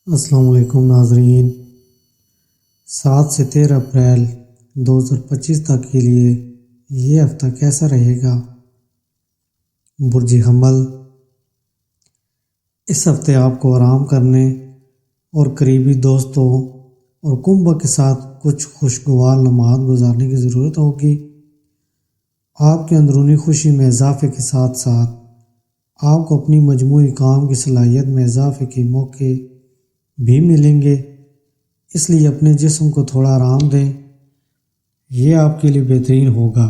السلام علیکم ناظرین۔ 7 سے 13 اپریل 2025 تک کے لیے یہ ہفتہ کیسا رہے گا؟ برج حمل، اس ہفتے آپ کو آرام کرنے اور قریبی دوستوں اور کنبہ کے ساتھ کچھ خوشگوار لمحات گزارنے کی ضرورت ہوگی۔ آپ کی اندرونی خوشی میں اضافے کے ساتھ ساتھ آپ کو اپنی مجموعی کام کی صلاحیت میں اضافے کے موقع بھی ملیں گے، اس لیے اپنے جسم کو تھوڑا آرام دیں، یہ آپ کے لیے بہترین ہوگا۔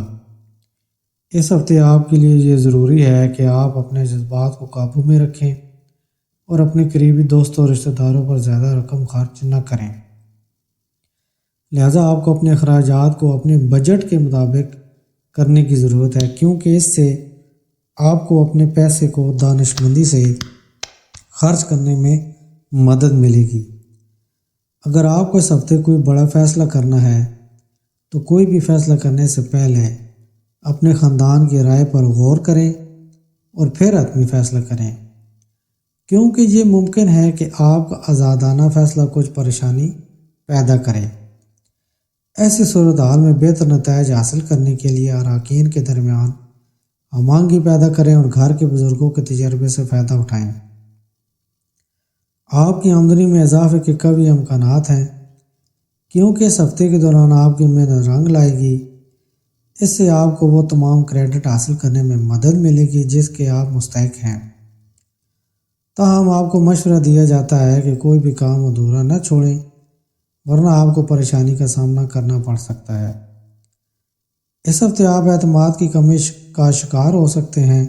اس ہفتے آپ کے لیے یہ ضروری ہے کہ آپ اپنے جذبات کو قابو میں رکھیں اور اپنے قریبی دوستوں اور رشتہ داروں پر زیادہ رقم خرچ نہ کریں، لہذا آپ کو اپنے اخراجات کو اپنے بجٹ کے مطابق کرنے کی ضرورت ہے، کیونکہ اس سے آپ کو اپنے پیسے کو دانش مندی سے خرچ کرنے میں مدد ملے گی۔ اگر آپ کو اس ہفتے کوئی بڑا فیصلہ کرنا ہے تو کوئی بھی فیصلہ کرنے سے پہلے اپنے خاندان کی رائے پر غور کریں اور پھر حتمی فیصلہ کریں، کیونکہ یہ ممکن ہے کہ آپ کا آزادانہ فیصلہ کچھ پریشانی پیدا کرے۔ ایسی صورتحال میں بہتر نتائج حاصل کرنے کے لیے اراکین کے درمیان ہم آہنگی پیدا کریں اور گھر کے بزرگوں کے تجربے سے فائدہ اٹھائیں۔ آپ کی آمدنی میں اضافے کے قوی امکانات ہیں، کیونکہ اس ہفتے کے دوران آپ کی محنت رنگ لائے گی۔ اس سے آپ کو وہ تمام کریڈٹ حاصل کرنے میں مدد ملے گی جس کے آپ مستحق ہیں۔ تاہم آپ کو مشورہ دیا جاتا ہے کہ کوئی بھی کام ادھورا نہ چھوڑیں، ورنہ آپ کو پریشانی کا سامنا کرنا پڑ سکتا ہے۔ اس ہفتے آپ اعتماد کی کمی کا شکار ہو سکتے ہیں۔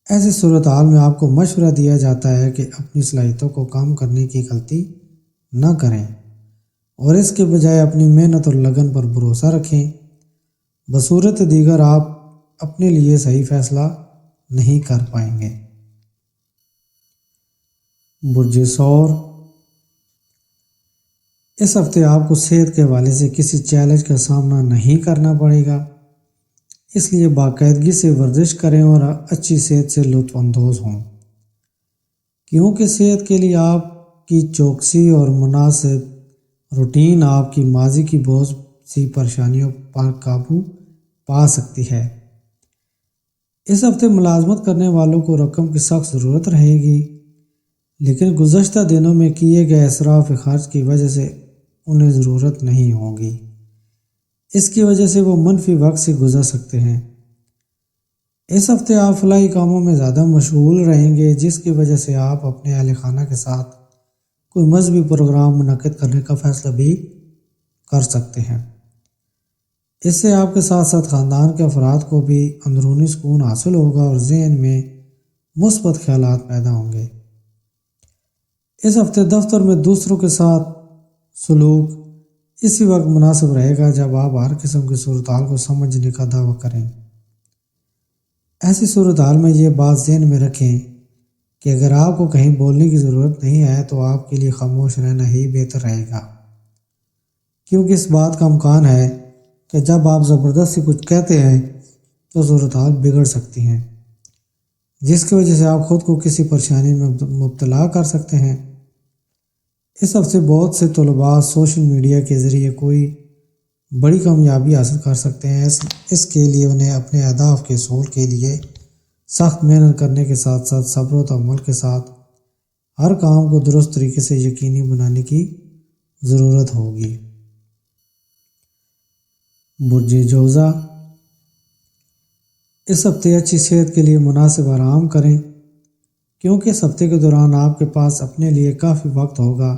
ایسی صورتحال میں آپ کو مشورہ دیا جاتا ہے کہ اپنی صلاحیتوں کو کم کرنے کی غلطی نہ کریں اور اس کے بجائے اپنی محنت اور لگن پر بھروسہ رکھیں۔ بصورت دیگر آپ اپنے لیے صحیح فیصلہ نہیں کر پائیں گے۔ برج ثور، اس ہفتے آپ کو صحت کے حوالے سے کسی چیلنج کا سامنا نہیں کرنا پڑے گا، اس لیے باقاعدگی سے ورزش کریں اور اچھی صحت سے لطف اندوز ہوں، کیونکہ صحت کے لیے آپ کی چوکسی اور مناسب روٹین آپ کی ماضی کی بہت سی پریشانیوں پر قابو پا سکتی ہے۔ اس ہفتے ملازمت کرنے والوں کو رقم کی سخت ضرورت رہے گی، لیکن گزشتہ دنوں میں کیے گئے اسراف خرچ کی وجہ سے انہیں ضرورت نہیں ہوگی۔ اس کی وجہ سے وہ منفی وقت سے گزر سکتے ہیں۔ اس ہفتے آپ فلاحی کاموں میں زیادہ مشغول رہیں گے، جس کی وجہ سے آپ اپنے اہل خانہ کے ساتھ کوئی مذہبی پروگرام منعقد کرنے کا فیصلہ بھی کر سکتے ہیں۔ اس سے آپ کے ساتھ ساتھ خاندان کے افراد کو بھی اندرونی سکون حاصل ہوگا اور ذہن میں مثبت خیالات پیدا ہوں گے۔ اس ہفتے دفتر میں دوسروں کے ساتھ سلوک اسی وقت مناسب رہے گا جب آپ ہر قسم کی صورتحال کو سمجھنے کا دعویٰ کریں۔ ایسی صورتحال میں یہ بات ذہن میں رکھیں کہ اگر آپ کو کہیں بولنے کی ضرورت نہیں ہے تو آپ کے لیے خاموش رہنا ہی بہتر رہے گا، کیونکہ اس بات کا امکان ہے کہ جب آپ زبردستی کچھ کہتے ہیں تو صورتحال بگڑ سکتی ہیں، جس کی وجہ سے آپ خود کو کسی پریشانی میں مبتلا کر سکتے ہیں۔ اس ہفتے بہت سے طلباء سوشل میڈیا کے ذریعے کوئی بڑی کامیابی حاصل کر سکتے ہیں۔ اس کے لیے انہیں اپنے اہداف کے حصول کے لیے سخت محنت کرنے کے ساتھ ساتھ صبر و تحمل کے ساتھ ہر کام کو درست طریقے سے یقینی بنانے کی ضرورت ہوگی۔ برج جوزا، اس ہفتے اچھی صحت کے لیے مناسب آرام کریں، کیونکہ اس ہفتے کے دوران آپ کے پاس اپنے لیے کافی وقت ہوگا،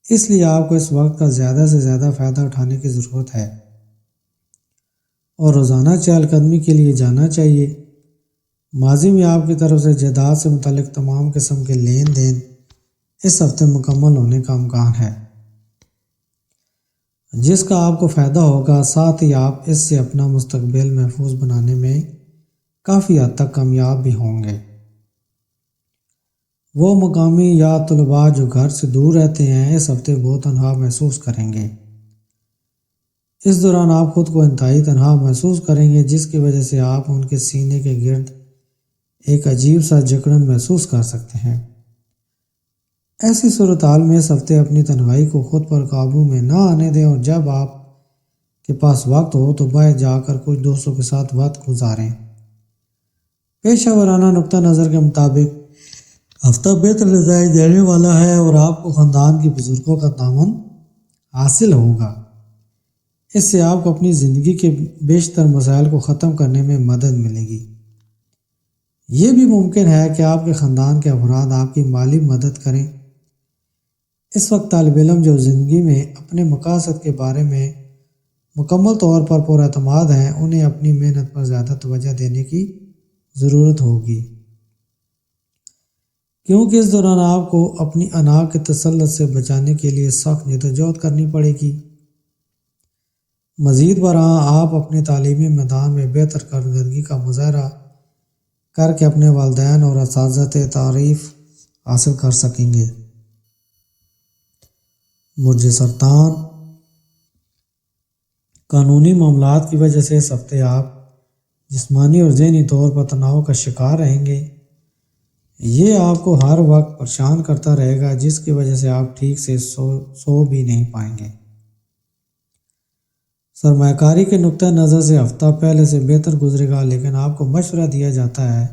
اس لیے آپ کو اس وقت کا زیادہ سے زیادہ فائدہ اٹھانے کی ضرورت ہے اور روزانہ چہل قدمی کے لیے جانا چاہیے۔ ماضی میں آپ کی طرف سے جائیداد سے متعلق تمام قسم کے لین دین اس ہفتے مکمل ہونے کا امکان ہے، جس کا آپ کو فائدہ ہوگا، ساتھ ہی آپ اس سے اپنا مستقبل محفوظ بنانے میں کافی حد تک کامیاب بھی ہوں گے۔ وہ مقامی یا طلباء جو گھر سے دور رہتے ہیں اس ہفتے بہت تنہا محسوس کریں گے۔ اس دوران آپ خود کو انتہائی تنہا محسوس کریں گے، جس کی وجہ سے آپ ان کے سینے کے گرد ایک عجیب سا جکڑن محسوس کر سکتے ہیں۔ ایسی صورتحال میں اس ہفتے اپنی تنہائی کو خود پر قابو میں نہ آنے دیں، اور جب آپ کے پاس وقت ہو تو باہر جا کر کچھ دوستوں کے ساتھ وقت گزاریں۔ پیشہ ورانہ نقطہ نظر کے مطابق ہفتہ بہتر نتائج دینے والا ہے اور آپ کو خاندان کے بزرگوں کا تعاون حاصل ہوگا۔ اس سے آپ کو اپنی زندگی کے بیشتر مسائل کو ختم کرنے میں مدد ملے گی۔ یہ بھی ممکن ہے کہ آپ کے خاندان کے افراد آپ کی مالی مدد کریں۔ اس وقت طالب علم جو زندگی میں اپنے مقاصد کے بارے میں مکمل طور پر پر اعتماد ہیں، انہیں اپنی محنت پر زیادہ توجہ دینے کی ضرورت ہوگی، کیونکہ اس دوران آپ کو اپنی انا کے تسلط سے بچانے کے لیے سخت جدوجہد کرنی پڑے گی۔ مزید برآں آپ اپنے تعلیمی میدان میں بہتر کارکردگی کا مظاہرہ کر کے اپنے والدین اور اساتذہ تعریف حاصل کر سکیں گے۔ برج سرطان، قانونی معاملات کی وجہ سے اس ہفتے آپ جسمانی اور ذہنی طور پر تناؤ کا شکار رہیں گے۔ یہ آپ کو ہر وقت پریشان کرتا رہے گا، جس کی وجہ سے آپ ٹھیک سے سو بھی نہیں پائیں گے۔ سرمایہ کاری کے نقطہ نظر سے ہفتہ پہلے سے بہتر گزرے گا، لیکن آپ کو مشورہ دیا جاتا ہے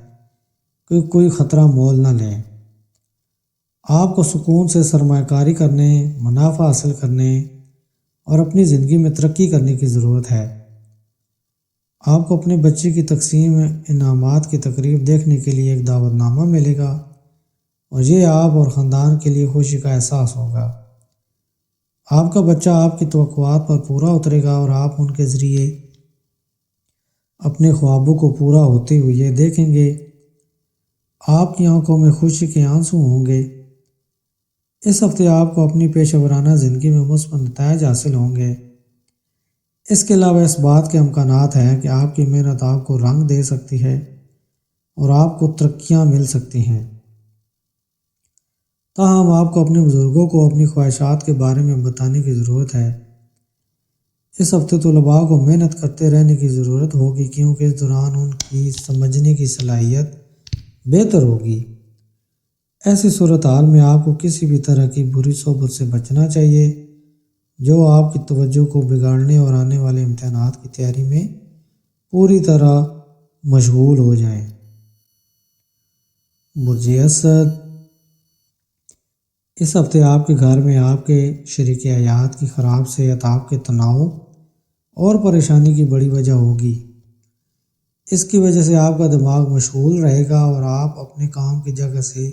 کہ کوئی خطرہ مول نہ لیں۔ آپ کو سکون سے سرمایہ کاری کرنے، منافع حاصل کرنے اور اپنی زندگی میں ترقی کرنے کی ضرورت ہے۔ آپ کو اپنے بچے کی تقسیم انعامات کی تقریب دیکھنے کے لیے ایک دعوت نامہ ملے گا، اور یہ آپ اور خاندان کے لیے خوشی کا احساس ہوگا۔ آپ کا بچہ آپ کی توقعات پر پورا اترے گا اور آپ ان کے ذریعے اپنے خوابوں کو پورا ہوتے ہوئے دیکھیں گے۔ آپ کی آنکھوں میں خوشی کے آنسو ہوں گے۔ اس ہفتے آپ کو اپنی پیشہ ورانہ زندگی میں مثبت نتائج حاصل ہوں گے۔ اس کے علاوہ اس بات کے امکانات ہیں کہ آپ کی محنت آپ کو رنگ دے سکتی ہے اور آپ کو ترقیاں مل سکتی ہیں۔ تاہم آپ کو اپنے بزرگوں کو اپنی خواہشات کے بارے میں بتانے کی ضرورت ہے۔ اس ہفتے طلباء کو محنت کرتے رہنے کی ضرورت ہوگی، کیونکہ اس دوران ان کی سمجھنے کی صلاحیت بہتر ہوگی۔ ایسی صورتحال میں آپ کو کسی بھی طرح کی بری صحبت سے بچنا چاہیے جو آپ کی توجہ کو بگاڑنے اور آنے والے امتحانات کی تیاری میں پوری طرح مشغول ہو جائیں۔ برج اسد، اس ہفتے آپ کے گھر میں آپ کے شریک حیات کی خراب صحت آپ کے تناؤ اور پریشانی کی بڑی وجہ ہوگی۔ اس کی وجہ سے آپ کا دماغ مشغول رہے گا اور آپ اپنے کام کی جگہ سے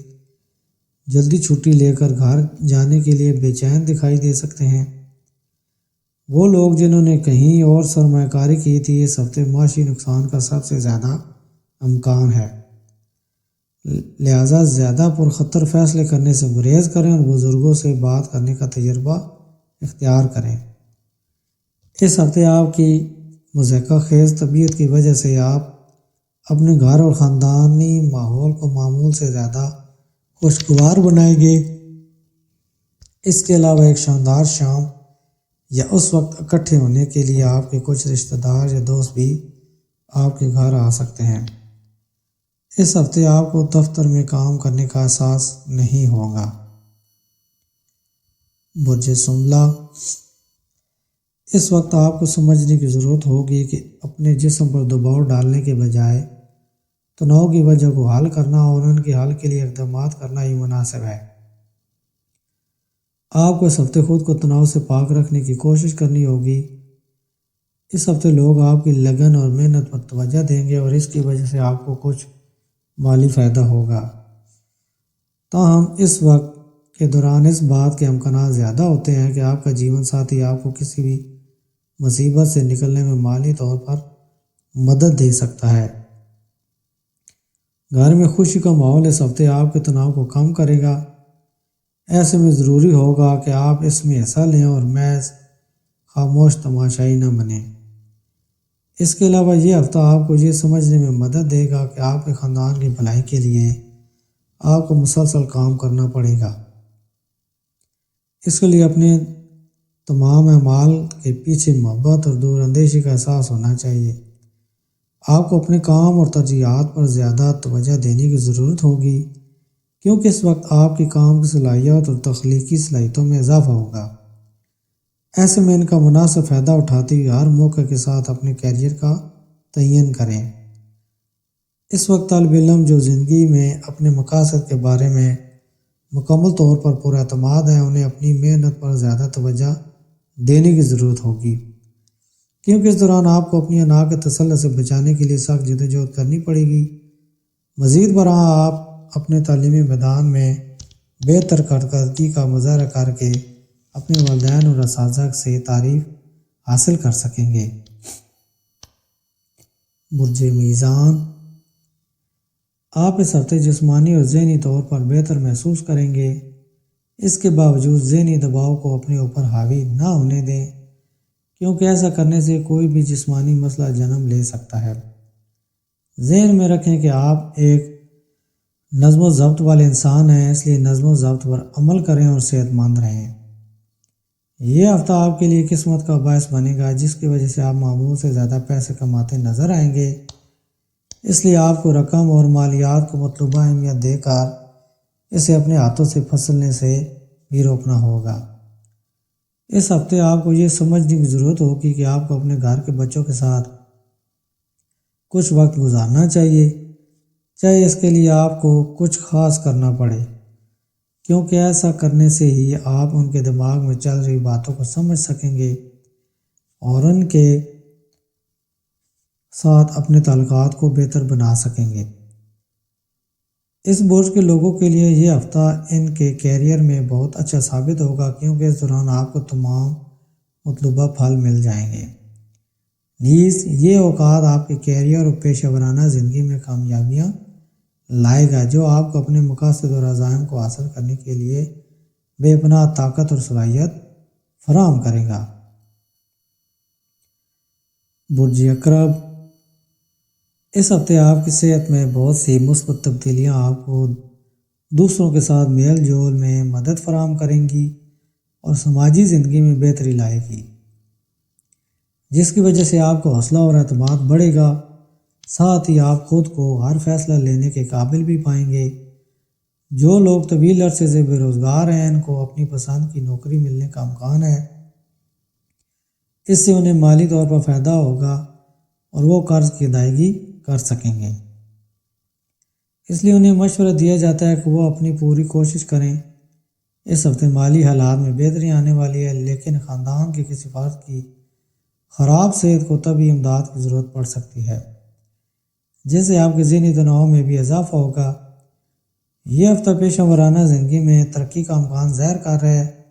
جلدی چھٹی لے کر گھر جانے کے لیے بے چین دکھائی دے سکتے ہیں۔ وہ لوگ جنہوں نے کہیں اور سرمایہ کاری کی تھی، اس ہفتے معاشی نقصان کا سب سے زیادہ امکان ہے، لہٰذا زیادہ پرخطر فیصلے کرنے سے گریز کریں اور بزرگوں سے بات کرنے کا تجربہ اختیار کریں۔ اس ہفتے آپ کی مضحکہ خیز طبیعت کی وجہ سے آپ اپنے گھر اور خاندانی ماحول کو معمول سے زیادہ خوشگوار بنائیں گے۔ اس کے علاوہ ایک شاندار شام یا اس وقت اکٹھے ہونے کے لیے آپ کے کچھ رشتہ دار یا دوست بھی آپ کے گھر آ سکتے ہیں۔ اس ہفتے آپ کو دفتر میں کام کرنے کا احساس نہیں ہوگا۔ برج سنبلہ، اس وقت آپ کو سمجھنے کی ضرورت ہوگی کہ اپنے جسم پر دباؤ ڈالنے کے بجائے تناؤ کی وجہ کو حل کرنا اور ان کے حل کے لیے اقدامات کرنا ہی مناسب ہے۔ آپ کو اس ہفتے خود کو تناؤ سے پاک رکھنے کی کوشش کرنی ہوگی۔ اس ہفتے لوگ آپ کی لگن اور محنت پر توجہ دیں گے اور اس کی وجہ سے آپ کو کچھ مالی فائدہ ہوگا۔ تاہم اس وقت کے دوران اس بات کے امکانات زیادہ ہوتے ہیں کہ آپ کا جیون ساتھی آپ کو کسی بھی مصیبت سے نکلنے میں مالی طور پر مدد دے سکتا ہے۔ گھر میں خوشی کا ماحول اس ہفتے آپ کے تناؤ کو کم کرے گا۔ ایسے میں ضروری ہوگا کہ آپ اس میں حصہ لیں اور محض خاموش تماشائی نہ بنیں۔ اس کے علاوہ یہ ہفتہ آپ کو یہ سمجھنے میں مدد دے گا کہ آپ کے خاندان کی بھلائی کے لیے آپ کو مسلسل کام کرنا پڑے گا۔ اس کے لیے اپنے تمام اعمال کے پیچھے محبت اور دور اندیشی کا احساس ہونا چاہیے۔ آپ کو اپنے کام اور ترجیحات پر زیادہ توجہ دینے کی ضرورت ہوگی۔ کیونکہ اس وقت آپ کی کام کی صلاحیت اور تخلیقی صلاحیتوں میں اضافہ ہوگا۔ ایسے میں ان کا مناسب فائدہ اٹھاتے ہوئے ہر موقع کے ساتھ اپنے کیریئر کا تعین کریں۔ اس وقت طالب علم جو زندگی میں اپنے مقاصد کے بارے میں مکمل طور پر پر اعتماد ہیں، انہیں اپنی محنت پر زیادہ توجہ دینے کی ضرورت ہوگی، کیونکہ اس دوران آپ کو اپنی انا کے تسلط سے بچانے کے لیے سخت جدوجہد کرنی پڑے گی۔ مزید برآں آپ اپنے تعلیمی میدان میں بہتر کارکردگی کا مظاہرہ کر کے اپنے والدین اور اساتذہ سے تعریف حاصل کر سکیں گے۔ برج میزان، آپ اس ہفتے جسمانی اور ذہنی طور پر بہتر محسوس کریں گے۔ اس کے باوجود ذہنی دباؤ کو اپنے اوپر حاوی نہ ہونے دیں، کیونکہ ایسا کرنے سے کوئی بھی جسمانی مسئلہ جنم لے سکتا ہے۔ ذہن میں رکھیں کہ آپ ایک نظم و ضبط والے انسان ہیں، اس لیے نظم و ضبط پر عمل کریں اور صحت مند رہیں۔ یہ ہفتہ آپ کے لیے قسمت کا باعث بنے گا، جس کی وجہ سے آپ معمول سے زیادہ پیسے کماتے نظر آئیں گے۔ اس لیے آپ کو رقم اور مالیات کو مطلوبہ اہمیت دے کر اسے اپنے ہاتھوں سے پھسلنے سے بھی روکنا ہوگا۔ اس ہفتے آپ کو یہ سمجھنے کی ضرورت ہوگی کہ آپ کو اپنے گھر کے بچوں کے ساتھ کچھ وقت گزارنا چاہیے، چاہے اس کے لیے آپ کو کچھ خاص کرنا پڑے، کیونکہ ایسا کرنے سے ہی آپ ان کے دماغ میں چل رہی باتوں کو سمجھ سکیں گے اور ان کے ساتھ اپنے تعلقات کو بہتر بنا سکیں گے۔ اس برج کے لوگوں کے لیے یہ ہفتہ ان کے کیریئر میں بہت اچھا ثابت ہوگا، کیونکہ اس دوران آپ کو تمام مطلوبہ پھل مل جائیں گے۔ نیز یہ اوقات آپ کے کیریئر اور پیشہ ورانہ زندگی میں کامیابیاں لائے گا، جو آپ کو اپنے مقاصد اور عزائم کو حاصل کرنے کے لیے بے پناہ طاقت اور صلاحیت فراہم کرے گا۔ برج عقرب، اس ہفتے آپ کی صحت میں بہت سی مثبت تبدیلیاں آپ کو دوسروں کے ساتھ میل جول میں مدد فراہم کریں گی اور سماجی زندگی میں بہتری لائے گی، جس کی وجہ سے آپ کا حوصلہ اور اعتماد بڑھے گا۔ ساتھ ہی آپ خود کو ہر فیصلہ لینے کے قابل بھی پائیں گے۔ جو لوگ طویل عرصے سے بے روزگار ہیں، ان کو اپنی پسند کی نوکری ملنے کا امکان ہے۔ اس سے انہیں مالی طور پر فائدہ ہوگا اور وہ قرض کی ادائیگی کر سکیں گے۔ اس لیے انہیں مشورہ دیا جاتا ہے کہ وہ اپنی پوری کوشش کریں۔ اس ہفتے مالی حالات میں بہتری آنے والی ہے، لیکن خاندان کے کسی فرد کی خراب صحت کو طبی امداد کی ضرورت پڑ سکتی ہے، جس سے آپ کے ذہنی تناؤ میں بھی اضافہ ہوگا۔ یہ ہفتہ پیشہ ورانہ زندگی میں ترقی کا امکان ظاہر کر رہا ہے۔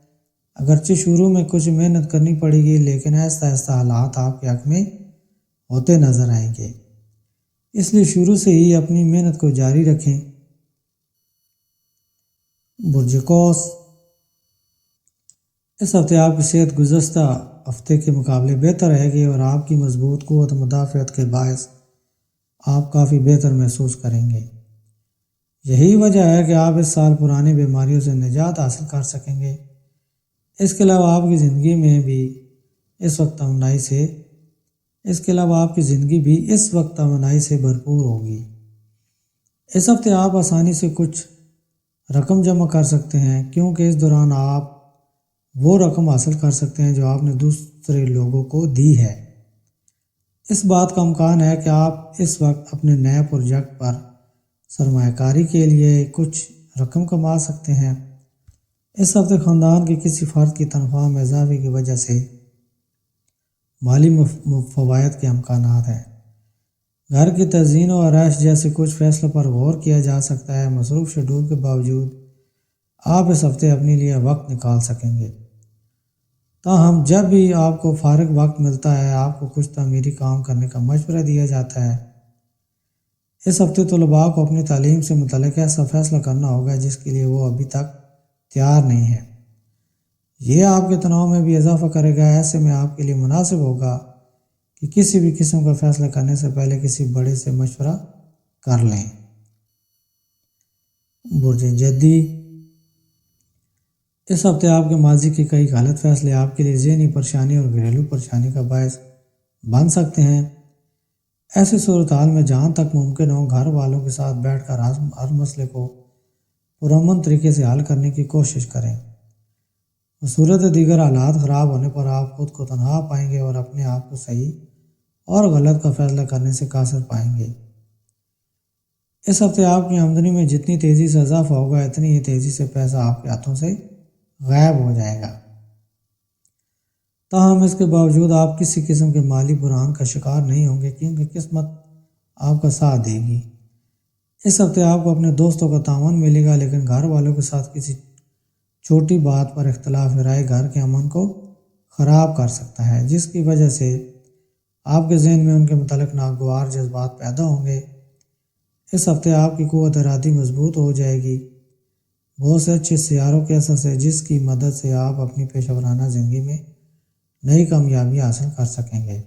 اگرچہ شروع میں کچھ محنت کرنی پڑے گی، لیکن آہستہ آہستہ حالات آپ کے حق میں ہوتے نظر آئیں گے۔ اس لیے شروع سے ہی اپنی محنت کو جاری رکھیں۔ برج قوس، اس ہفتے آپ کی صحت گزشتہ ہفتے کے مقابلے بہتر رہے گی اور آپ کی مضبوط قوت مدافعت کے باعث آپ کافی بہتر محسوس کریں گے۔ یہی وجہ ہے کہ آپ اس سال پرانی بیماریوں سے نجات حاصل کر سکیں گے۔ اس کے علاوہ آپ کی زندگی میں بھی اس وقت توانائی سے بھرپور ہوگی۔ اس ہفتے آپ آسانی سے کچھ رقم جمع کر سکتے ہیں، کیونکہ اس دوران آپ وہ رقم حاصل کر سکتے ہیں جو آپ نے دوسرے لوگوں کو دی ہے۔ اس بات کا امکان ہے کہ آپ اس وقت اپنے نئے پروجیکٹ پر سرمایہ کاری کے لیے کچھ رقم کما سکتے ہیں۔ اس ہفتے خاندان کے کسی فرد کی تنخواہ میں اضافے کی وجہ سے مالی فوائد کے امکانات ہیں۔ گھر کی تزئین و آرائش جیسے کچھ فیصلوں پر غور کیا جا سکتا ہے۔ مصروف شیڈول کے باوجود آپ اس ہفتے اپنے لیے وقت نکال سکیں گے۔ تاہم جب بھی آپ کو فارغ وقت ملتا ہے، آپ کو کچھ تعمیری کام کرنے کا مشورہ دیا جاتا ہے۔ اس ہفتے طلباء کو اپنی تعلیم سے متعلق ایسا فیصلہ کرنا ہوگا جس کے لیے وہ ابھی تک تیار نہیں ہے۔ یہ آپ کے تناؤ میں بھی اضافہ کرے گا۔ ایسے میں آپ کے لیے مناسب ہوگا کہ کسی بھی قسم کا فیصلہ کرنے سے پہلے کسی بڑے سے مشورہ کر لیں۔ برج جدی، اس ہفتے آپ کے ماضی کے کئی غلط فیصلے آپ کے لیے ذہنی پریشانی اور گھریلو پریشانی کا باعث بن سکتے ہیں۔ ایسی صورتحال میں جہاں تک ممکن ہو گھر والوں کے ساتھ بیٹھ کر ہر مسئلے کو پرامن طریقے سے حل کرنے کی کوشش کریں۔ صورت دیگر حالات خراب ہونے پر آپ خود کو تنہا پائیں گے اور اپنے آپ کو صحیح اور غلط کا فیصلہ کرنے سے قاصر پائیں گے۔ اس ہفتے آپ کی آمدنی میں جتنی تیزی سے اضافہ ہوگا اتنی ہی تیزی سے پیسہ آپ کے ہاتھوں سے غائب ہو جائے گا۔ تاہم اس کے باوجود آپ کسی قسم کے مالی بحران کا شکار نہیں ہوں گے کیونکہ قسمت آپ کا ساتھ دے گی۔ اس ہفتے آپ کو اپنے دوستوں کا تعاون ملے گا، لیکن گھر والوں کے ساتھ کسی چھوٹی بات پر اختلاف رائے گھر کے امن کو خراب کر سکتا ہے، جس کی وجہ سے آپ کے ذہن میں ان کے متعلق ناگوار جذبات پیدا ہوں گے۔ اس ہفتے آپ کی قوت ارادی مضبوط ہو جائے گی۔ بہت سے اچھے سیاروں کے اثر سے جس کی مدد سے آپ اپنی پیشہ ورانہ زندگی میں نئی کامیابی حاصل کر سکیں گے۔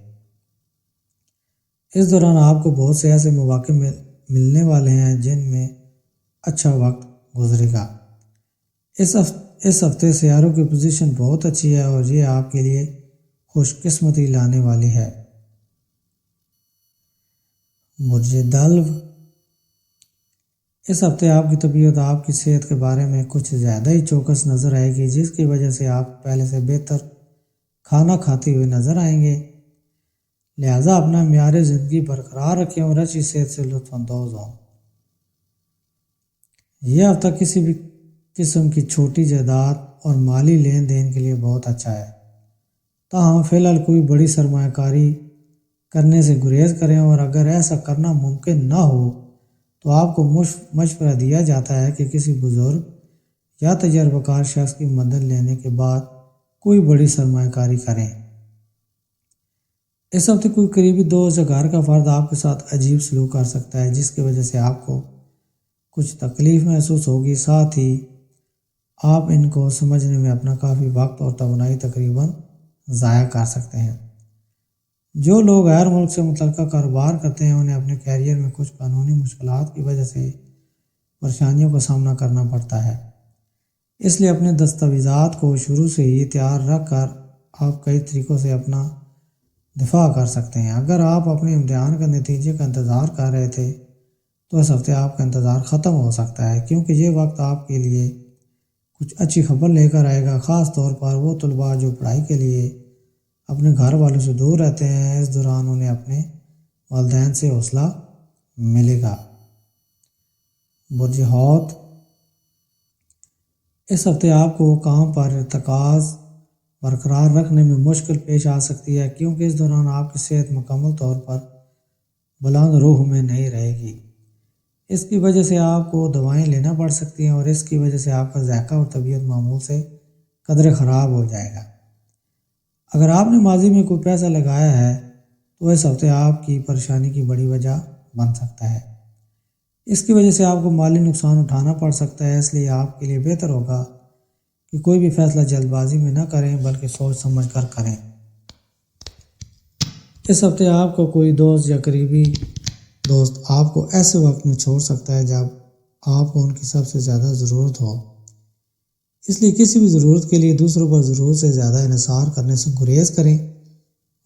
اس دوران آپ کو بہت سے ایسے مواقع ملنے والے ہیں جن میں اچھا وقت گزرے گا۔ اس ہفتے سیاروں کی پوزیشن بہت اچھی ہے اور یہ آپ کے لیے خوش قسمتی لانے والی ہے۔ برج دلو، اس ہفتے آپ کی طبیعت آپ کی صحت کے بارے میں کچھ زیادہ ہی چوکس نظر آئے گی، جس کی وجہ سے آپ پہلے سے بہتر کھانا کھاتے ہوئے نظر آئیں گے۔ لہٰذا اپنا معیار زندگی برقرار رکھیں اور اچھی صحت سے لطف اندوز ہوں۔ یہ ہفتہ کسی بھی قسم کی چھوٹی جائیداد اور مالی لین دین کے لیے بہت اچھا ہے۔ تاہم فی الحال کوئی بڑی سرمایہ کاری کرنے سے گریز کریں، اور اگر ایسا کرنا ممکن نہ ہو تو آپ کو مشورہ دیا جاتا ہے کہ کسی بزرگ یا تجربہ کار شخص کی مدد لینے کے بعد کوئی بڑی سرمایہ کاری کریں۔ اس ہفتے کوئی قریبی دوست یا گھر کا فرد آپ کے ساتھ عجیب سلوک کر سکتا ہے، جس کی وجہ سے آپ کو کچھ تکلیف محسوس ہوگی۔ ساتھ ہی آپ ان کو سمجھنے میں اپنا کافی وقت اور توانائی تقریباً ضائع کر سکتے ہیں۔ جو لوگ غیر ملک سے متعلقہ کاروبار کرتے ہیں انہیں اپنے کیریئر میں کچھ قانونی مشکلات کی وجہ سے پریشانیوں کا سامنا کرنا پڑتا ہے، اس لیے اپنے دستاویزات کو شروع سے ہی تیار رکھ کر آپ کئی طریقوں سے اپنا دفاع کر سکتے ہیں۔ اگر آپ اپنے امتحان کا نتیجے کا انتظار کر رہے تھے تو اس ہفتے آپ کا انتظار ختم ہو سکتا ہے، کیونکہ یہ وقت آپ کے لیے کچھ اچھی خبر لے کر آئے گا، خاص طور پر وہ طلباء جو پڑھائی کے لیے اپنے گھر والوں سے دور رہتے ہیں۔ اس دوران انہیں اپنے والدین سے حوصلہ ملے گا۔ برج حوت، اس ہفتے آپ کو کام پر ارتکاز برقرار رکھنے میں مشکل پیش آ سکتی ہے، کیونکہ اس دوران آپ کی صحت مکمل طور پر بلند روح میں نہیں رہے گی۔ اس کی وجہ سے آپ کو دوائیں لینا پڑ سکتی ہیں اور اس کی وجہ سے آپ کا ذائقہ اور طبیعت معمول سے قدرے خراب ہو جائے گا۔ اگر آپ نے ماضی میں کوئی پیسہ لگایا ہے تو اس ہفتے آپ کی پریشانی کی بڑی وجہ بن سکتا ہے۔ اس کی وجہ سے آپ کو مالی نقصان اٹھانا پڑ سکتا ہے، اس لیے آپ کے لیے بہتر ہوگا کہ کوئی بھی فیصلہ جلد بازی میں نہ کریں بلکہ سوچ سمجھ کر کریں۔ اس ہفتے آپ کا کوئی دوست یا قریبی دوست آپ کو ایسے وقت میں چھوڑ سکتا ہے جب آپ کو ان کی سب سے زیادہ ضرورت ہو، اس لیے کسی بھی ضرورت کے لیے دوسروں پر ضرورت سے زیادہ انحصار کرنے سے گریز کریں،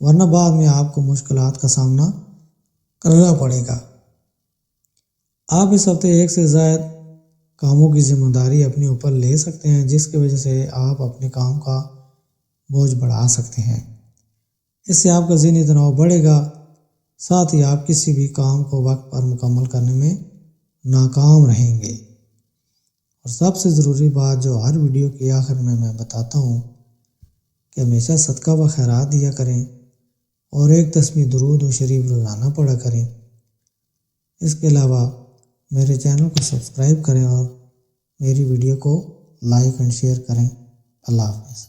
ورنہ بعد میں آپ کو مشکلات کا سامنا کرنا پڑے گا۔ آپ اس ہفتے ایک سے زائد کاموں کی ذمہ داری اپنے اوپر لے سکتے ہیں، جس کی وجہ سے آپ اپنے کام کا بوجھ بڑھا سکتے ہیں۔ اس سے آپ کا ذہنی تناؤ بڑھے گا، ساتھ ہی آپ کسی بھی کام کو وقت پر مکمل کرنے میں ناکام رہیں گے۔ اور سب سے ضروری بات جو ہر ویڈیو کے آخر میں بتاتا ہوں کہ ہمیشہ صدقہ و خیرات دیا کریں اور ایک تسبیح درود و شریف روزانہ پڑھا کریں۔ اس کے علاوہ میرے چینل کو سبسکرائب کریں اور میری ویڈیو کو لائک اینڈ شیئر کریں۔ اللہ حافظ۔